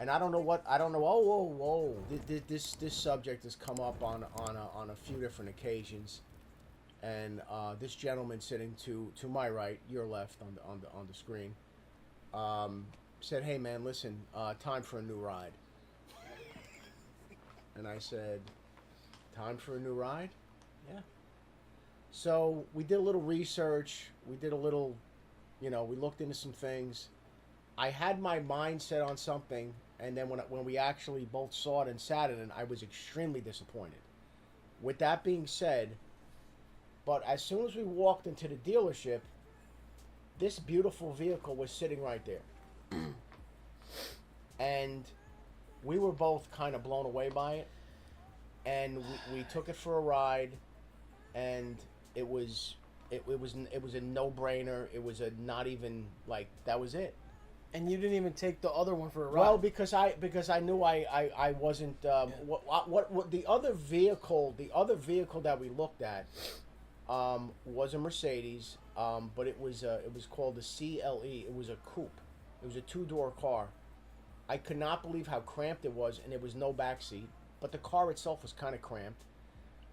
and I don't know what I don't know. Oh, whoa, whoa! This subject has come up on a few different occasions, and this gentleman sitting to my right, your left on the screen, said, "Hey man, listen, time for a new ride." And I said, "Time for a new ride?" Yeah. So we did a little research. We did a little, we looked into some things. I had my mind set on something, and then when we actually both saw it and sat in it, I was extremely disappointed. With that being said, but as soon as we walked into the dealership, this beautiful vehicle was sitting right there. And we were both kind of blown away by it. And we took it for a ride, and it was a no-brainer. It was a not even like that was it. And you didn't even take the other one for a ride. Well, because I knew I wasn't what the other vehicle that we looked at was a Mercedes, but it was called the CLE. It was a coupe. It was a two-door car. I could not believe how cramped it was, and there was no back seat. But the car itself was kind of cramped.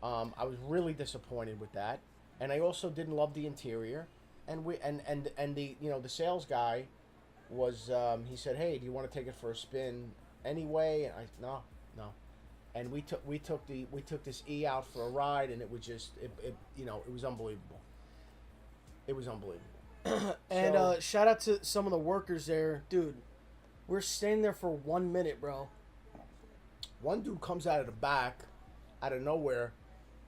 I was really disappointed with that, and I also didn't love the interior. And the the sales guy was he said, "Hey, do you want to take it for a spin anyway?" And no. And we took this E out for a ride, and it was just it was unbelievable. It was unbelievable. And shout out to some of the workers there, dude. We're standing there for 1 minute, bro. One dude comes out of the back, out of nowhere,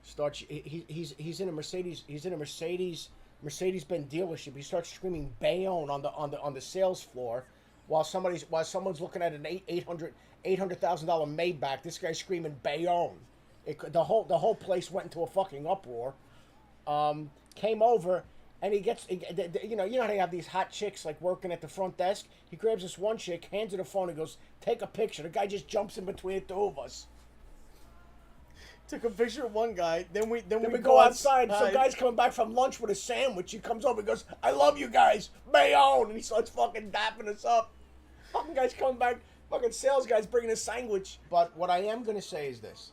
starts. He's in a Mercedes. He's in a Mercedes-Benz dealership. He starts screaming "Bayonne" on the sales floor, while someone's looking at an $800,000 Maybach. This guy's screaming "Bayonne." The whole place went into a fucking uproar. Came over. And he gets, you know how they have these hot chicks like working at the front desk. He grabs this one chick, hands her the phone, and goes, "Take a picture." The guy just jumps in between the two of us. Took a picture of one guy. Then we go outside. Some guy's coming back from lunch with a sandwich. He comes over and goes, "I love you guys, Bayonne," and he starts fucking dapping us up. Fucking guy's coming back. Fucking sales guy's bringing a sandwich. But what I am gonna say is this.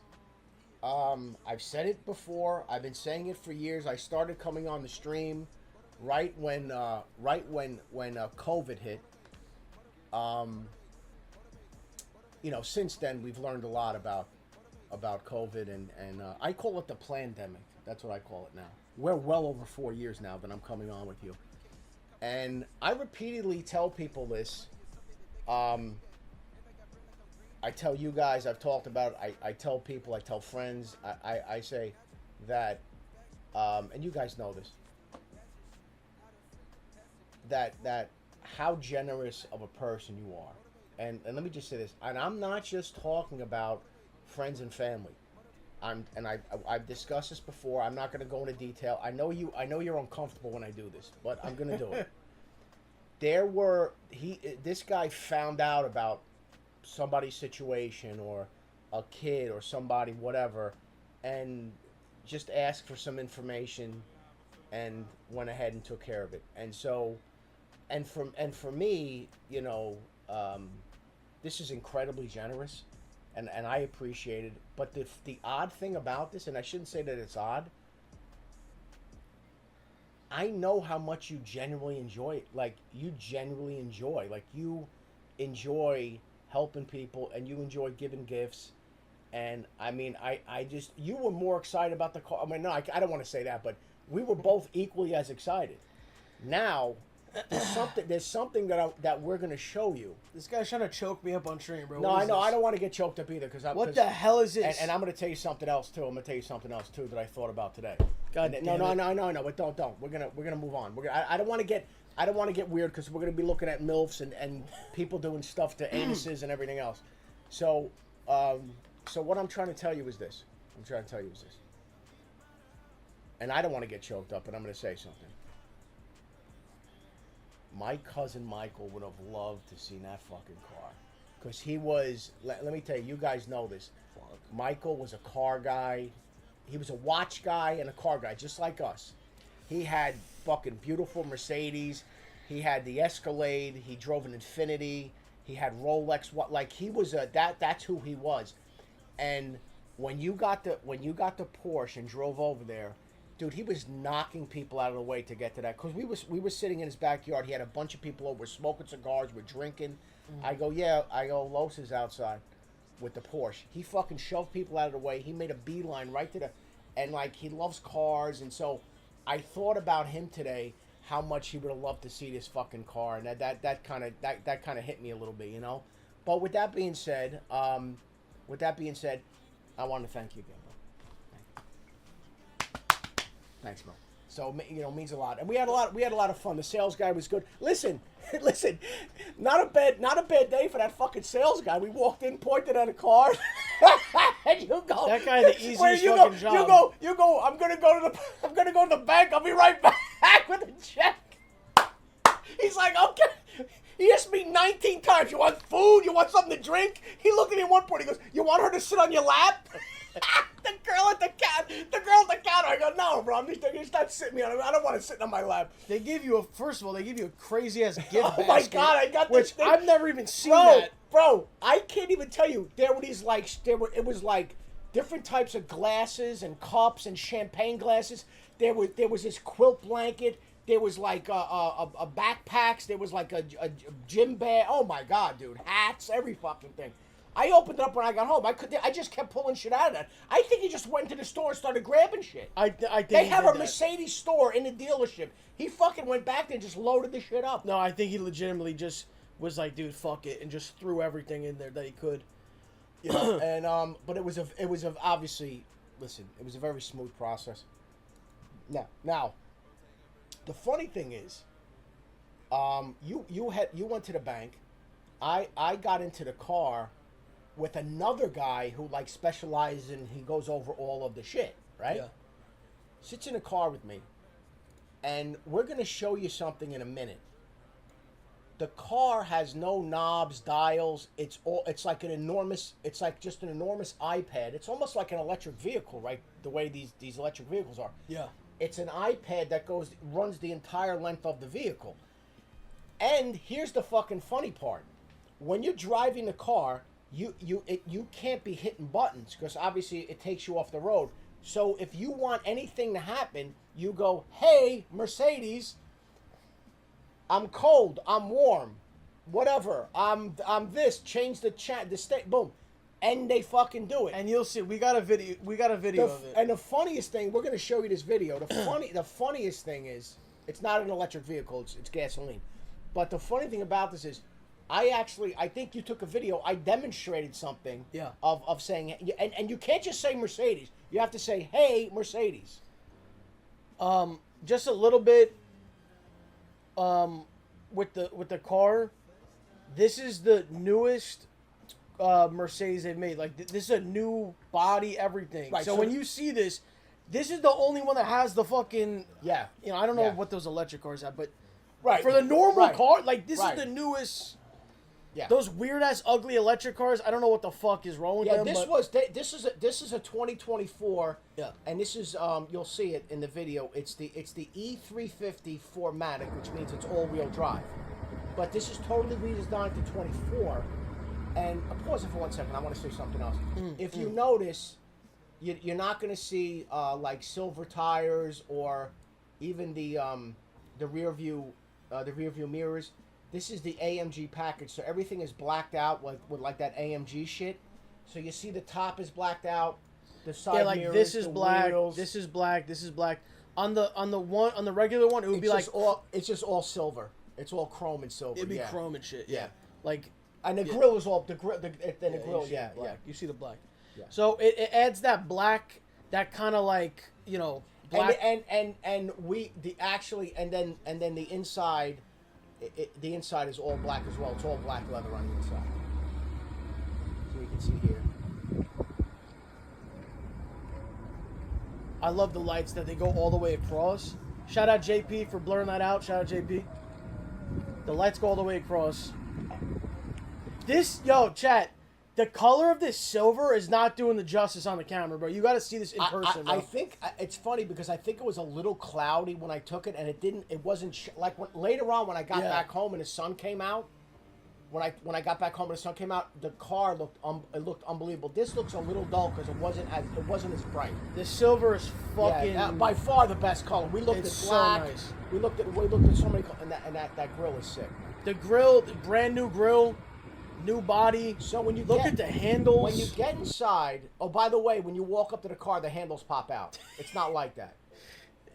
I've said it before. I've been saying it for years. I started coming on the stream right when COVID hit. Since then we've learned a lot about COVID, and I call it the plandemic. That's what I call it now. We're well over 4 years now that I'm coming on with you, and I repeatedly tell people this. I tell you guys, I've talked about it, I tell people, I tell friends, I say that, and you guys know this, that how generous of a person you are. And let me just say this, and I'm not just talking about friends and family. I've discussed this before. I'm not going to go into detail. I know you're uncomfortable when I do this, but I'm going to do it. This guy found out about somebody's situation or a kid or somebody, whatever, and just asked for some information and went ahead and took care of it. And so, and for me, this is incredibly generous, and I appreciate it. But the odd thing about this, and I shouldn't say that it's odd, I know how much you genuinely enjoy it. Like, you genuinely enjoy. Like, you enjoy helping people, and you enjoy giving gifts. And I mean, I just, you were more excited about the car. I mean, no, I don't want to say that, but we were both equally as excited. Now, there's something that we're going to show you. This guy's trying to choke me up on stream, bro. No, I know. I don't want to get choked up either. What the hell is this? And I'm going to tell you something else too. That I thought about today. God damn it. No. But don't. We're gonna move on. I don't want to get weird, because we're gonna be looking at MILFs and people doing stuff to anuses and everything else. So what I'm trying to tell you is this. And I don't want to get choked up, but I'm going to say something. My cousin Michael would have loved to see that fucking car. Because he was, let me tell you, you guys know this. Michael was a car guy. He was a watch guy and a car guy, just like us. He had fucking beautiful Mercedes. He had the Escalade. He drove an Infiniti. He had Rolex. What like he was a that's who he was. And when you got the Porsche and drove over there, dude, he was knocking people out of the way to get to that. Because we were sitting in his backyard. He had a bunch of people over, smoking cigars, we're drinking. I go, Los is outside with the Porsche. He fucking shoved people out of the way. He made a beeline right to the, and like he loves cars, and so I thought about him today, how much he would have loved to see this fucking car, and that kind of hit me a little bit, you know. But with that being said, I want to thank you again, bro. Thanks, bro. So it means a lot, and we had a lot of fun. The sales guy was good. Listen, not a bad day for that fucking sales guy. We walked in, pointed at a car, and you go. That guy had the easiest fucking job. You go. I'm gonna go to the bank. I'll be right back with a check. He's like, okay. He asked me 19 times, you want food? You want something to drink? He looked at me at one point. He goes, you want her to sit on your lap? The girl at the counter. I go, no, bro. He's not sitting me on. I don't want to sit on my lap. They give you a crazy ass gift basket. Oh my god, I got this thing. I've never even seen that. Bro, I can't even tell you. It was like different types of glasses and cups and champagne glasses. There was this quilt blanket. There was like a backpacks. There was like a gym bag. Oh my god, dude! Hats, every fucking thing. I opened it up when I got home. I just kept pulling shit out of that. I think he just went to the store and started grabbing shit. I think they have a Mercedes store in the dealership. He fucking went back there and just loaded the shit up. No, I think he legitimately just was like, dude, fuck it, and just threw everything in there that he could. You know, and but it was obviously, listen, it was a very smooth process. Now, the funny thing is, you went to the bank. I got into the car with another guy who like specializes in, he goes over all of the shit, right? Yeah. Sits in the car with me, and we're gonna show you something in a minute. The car has no knobs, dials. It's like just an enormous iPad. It's almost like an electric vehicle, right? The way these electric vehicles are. Yeah. It's an iPad that runs the entire length of the vehicle. And here's the fucking funny part. When you're driving the car, you can't be hitting buttons because obviously it takes you off the road. So if you want anything to happen, you go, "Hey, Mercedes, I'm cold, I'm warm, whatever. I'm this, change the state, boom." And they fucking do it. And you'll see, we got a video of it. And the funniest thing, we're going to show you this video. The funniest thing is, it's not an electric vehicle, it's gasoline. But the funny thing about this is, I think you took a video, I demonstrated something of saying, and you can't just say Mercedes. You have to say, "Hey, Mercedes." Just a little bit, with the car, this is the newest Mercedes they've made. Like, this is a new body, everything. Right, so when you see this is the only one that has the fucking, I don't know what those electric cars have, but for the normal car, like, this is the newest. Yeah. Those weird ass ugly electric cars, I don't know what the fuck is wrong with them. This is a 2024. Yeah. And this is you'll see it in the video. It's the E350 4MATIC, which means it's all-wheel drive. But this is totally redesigned to 24. And pause it for 1 second. I want to say something else. If you notice, you're not going to see like silver tires or even the rear view mirrors. This is the AMG package, so everything is blacked out with like that AMG shit. So you see the top is blacked out, the side mirrors, this is black, wheels. this is black, this is black. On the regular one, it would be like it's just all silver. It's all chrome and silver. It'd be chrome and shit. Yeah. Like, and the grill is all the grill. You see the black. Yeah. So it adds that black, that kind of like, black. And then the inside. The inside is all black as well. It's all black leather on the inside. So you can see here. I love the lights that they go all the way across. Shout out JP for blurring that out. Shout out JP. The lights go all the way across. Chat. The color of this silver is not doing the justice on the camera, bro. You got to see this in person, bro. I think it's funny because I think it was a little cloudy when I took it, and it wasn't later on when I got back home and the sun came out. when I got back home and the sun came out, the car looked unbelievable. This looks a little dull because it wasn't as bright. The silver is fucking by far the best color. We looked at black. So nice. We looked at so many, and that grill is sick. The grill, brand new grill, new body. So when you look at the handles, when you get inside. Oh, by the way, when you walk up to the car, the handles pop out. It's not like that.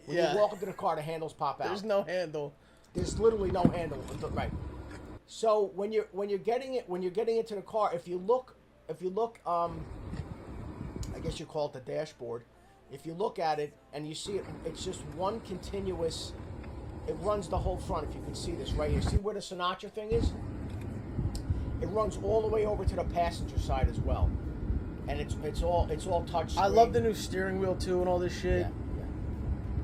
When you walk up to the car, the handles pop out. There's no handle. There's literally no handle. Right. So when you're getting into the car, if you look, I guess you call it the dashboard. If you look at it and you see it, it's just one continuous. It runs the whole front. If you can see this right here, see where the Sinatra thing is? It runs all the way over to the passenger side as well, and it's all touch screen. I love the new steering wheel too and all this shit.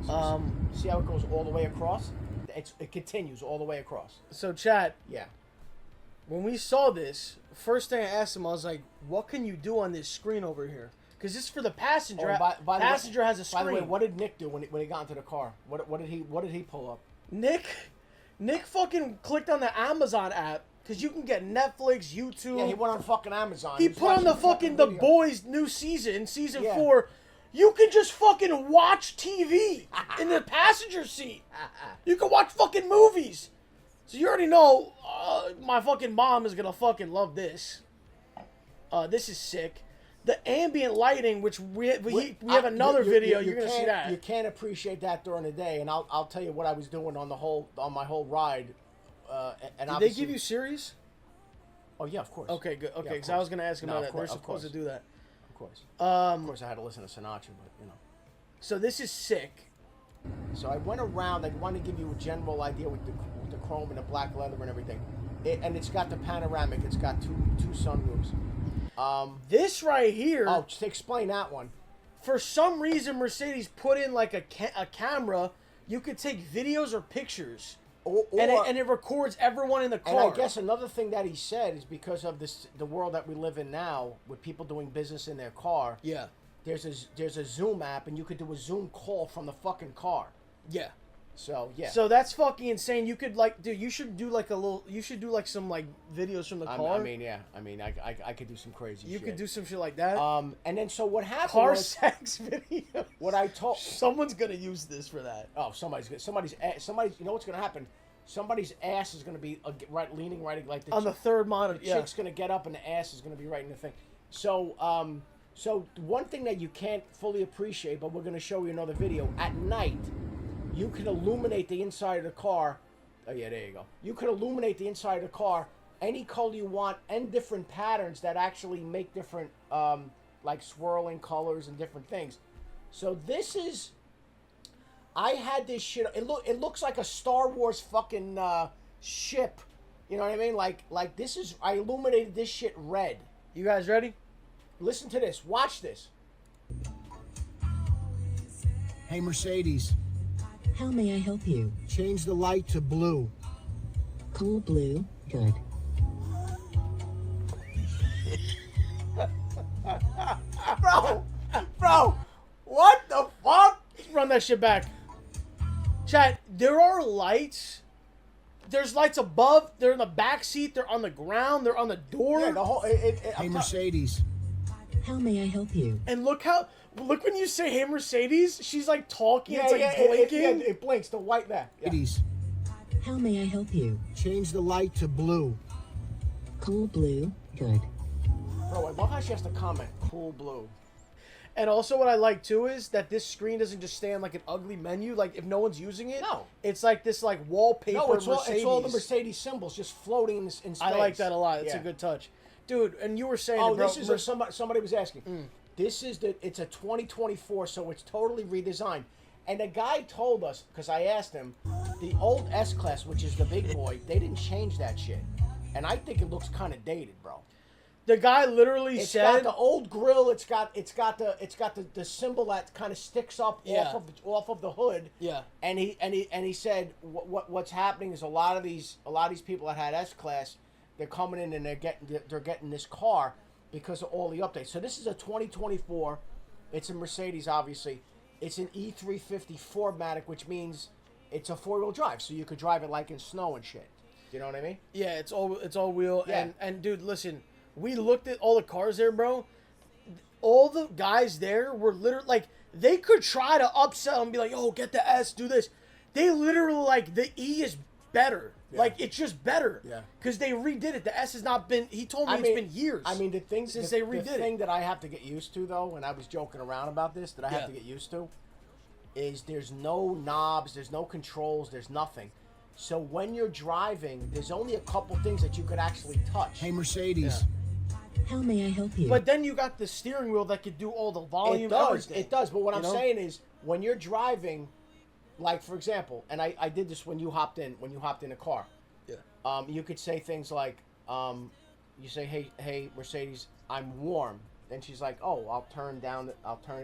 Yeah. See how it goes all the way across? It continues all the way across. So, chat. Yeah. When we saw this, first thing I asked him, I was like, "What can you do on this screen over here?" Because this is for the passenger. Passenger has a screen. By the way, what did Nick do when he got into the car? What did he pull up? Nick fucking clicked on the Amazon app because you can get Netflix, YouTube. Yeah, he went on fucking Amazon. He put on the Boys new season 4. You can just fucking watch TV in the passenger seat. You can watch fucking movies. So you already know my fucking mom is gonna fucking love this. This is sick. The ambient lighting, which we have another video. You're gonna see that. You can't appreciate that during the day, and I'll tell you what I was doing on my whole ride. And did they give you Sirius? Oh yeah, of course. Okay, good. Okay, because I was gonna ask him about that. They're supposed to do that. Of course, I had to listen to Sinatra, but you know. So this is sick. So I went around. I wanted to give you a general idea with the chrome and the black leather and everything. And it's got the panoramic. It's got two sunroofs. This right here. Oh, just explain that one. For some reason, Mercedes put in like a camera. You could take videos or pictures. And it records everyone in the car. And I guess another thing that he said is because of the world that we live in now, with people doing business in their car. Yeah. There's a Zoom app, and you could do a Zoom call from the fucking car. Yeah. So yeah. So that's fucking insane. You could dude. You should do some videos from the car. I mean, I could do some crazy. You shit. could do some shit like that. And then so what happened? Car sex video. What I told. Someone's gonna use this for that. Oh, somebody's. You know what's gonna happen? Somebody's ass is gonna be leaning right like this. On the third monitor. The chick's gonna get up and the ass is gonna be right in the thing. So so one thing that you can't fully appreciate, but we're gonna show you another video at night. You can illuminate the inside of the car. Oh yeah, there you go. You can illuminate the inside of the car any color you want and different patterns that actually make different, like swirling colors and different things. So this is. I had this shit. It looks like a Star Wars fucking ship. You know what I mean? Like this is. I illuminated this shit red. You guys ready? Listen to this. Watch this. Hey Mercedes. How may I help you? Change the light to blue. Cool blue. Good. Bro, what the fuck? Run that shit back. Chat, there are lights. There's lights above. They're in the back seat. They're on the ground. They're on the door. Yeah, the whole. Hey Mercedes. How may I help you? And look when you say "Hey Mercedes," she's like talking. Yeah, it's like blinking. It blinks. The white there. Yeah. Mercedes. How may I help you? Change the light to blue. Cool blue. Good. Bro, I love how she has to comment. Cool blue. And also what I like too is that this screen doesn't just stay on like an ugly menu. Like if no one's using it, no, it's like this like wallpaper. No, it's Mercedes. all the Mercedes symbols just floating in space. I like that a lot. It's a good touch, dude. And you were saying, oh, this is somebody was asking. This is it's a 2024, so it's totally redesigned. And the guy told us, because I asked him, the old S-Class, which is the big boy, they didn't change that shit, and I think it looks kind of dated, bro. The guy literally said, "It's got the old grill. It's got the symbol that kind of sticks up off of the hood." Yeah. And he said what's happening is a lot of these people that had S-Class, they're coming in and they're getting this car because of all the updates. So this is a 2024. It's a Mercedes, obviously. It's an E350 4MATIC, which means it's a 4-wheel drive, so you could drive it like in snow and shit. Do you know what I mean? Yeah, it's all wheel. Yeah. And dude, listen, we looked at all the cars there, bro. All the guys there were literally like, they could try to upsell and be like, "Oh, get the S, do this." They literally like, the E is better. Yeah. Like, it's just better. Yeah. Because they redid it. The S has not been. He told me it's been years. I mean, since they redid the thing that I have to get used to, though, and I was joking around about this, that I have to get used to, is there's no knobs, there's no controls, there's nothing. So when you're driving, there's only a couple things that you could actually touch. Hey, Mercedes. How may I help you? But then you got the steering wheel that could do all the volume. It does. Everything. It does. But what I'm know? saying is, when you're driving, like for example, and I did this when you hopped in a car. Yeah. You could say things like, you say, hey, Mercedes, I'm warm. Then she's like, oh, I'll turn it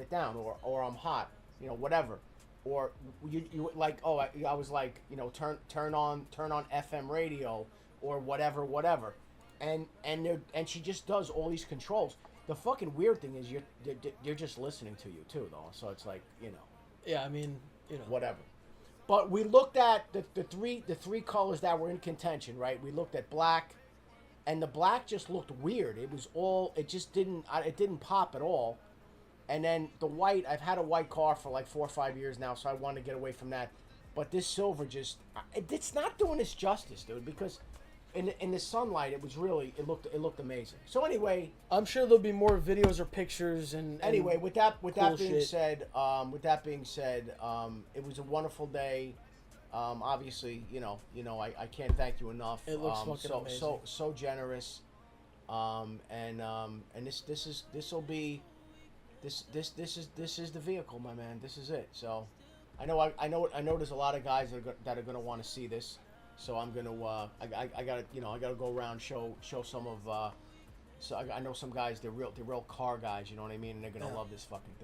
down, or I'm hot, you know, whatever. Or you like, oh, I was like, you know, turn on FM radio, or whatever. And she just does all these controls. The fucking weird thing is you're just listening to you too, though. So it's like, you know. Yeah, I mean, you know. Whatever. But we looked at the three colors that were in contention, right? We looked at black, and the black just looked weird. It just didn't pop at all. And then the white, I've had a white car for like 4 or 5 years now, so I want to get away from that. But this silver it's not doing its justice, dude, because in the sunlight, it looked amazing. So anyway, I'm sure there'll be more videos or pictures and anyway, with that cool being shit. said, it was a wonurful day. Obviously, you know, I can't thank you enough. It looks fucking amazing. So generous. And this is the vehicle, my man. This is it. So, I know there's a lot of guys that are gonna want to see this. So I'm gonna I gotta go around show some of. So I know some guys, they're real car guys. You know what I mean? And they're gonna love this fucking thing.